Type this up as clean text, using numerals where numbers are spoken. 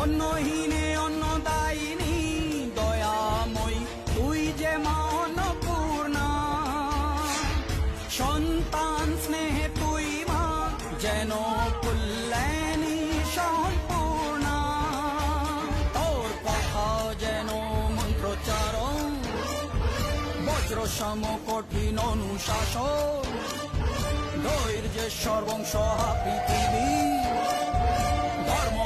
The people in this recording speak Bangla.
অন্নহীনে অন্নদায়িনী দয়াময়ী তুই যে মা অন্নপূর্ণা। সন্তান স্নেহে তুই মা যেন কল্যাণী সম্পূর্ণা। তোর কথা যেন মন্ত্রোচ্চারণ, বজ্র সম কঠিন অনুশাসন। ধৈর্যেশ্বর বংশ পৃথিবী ধর্ম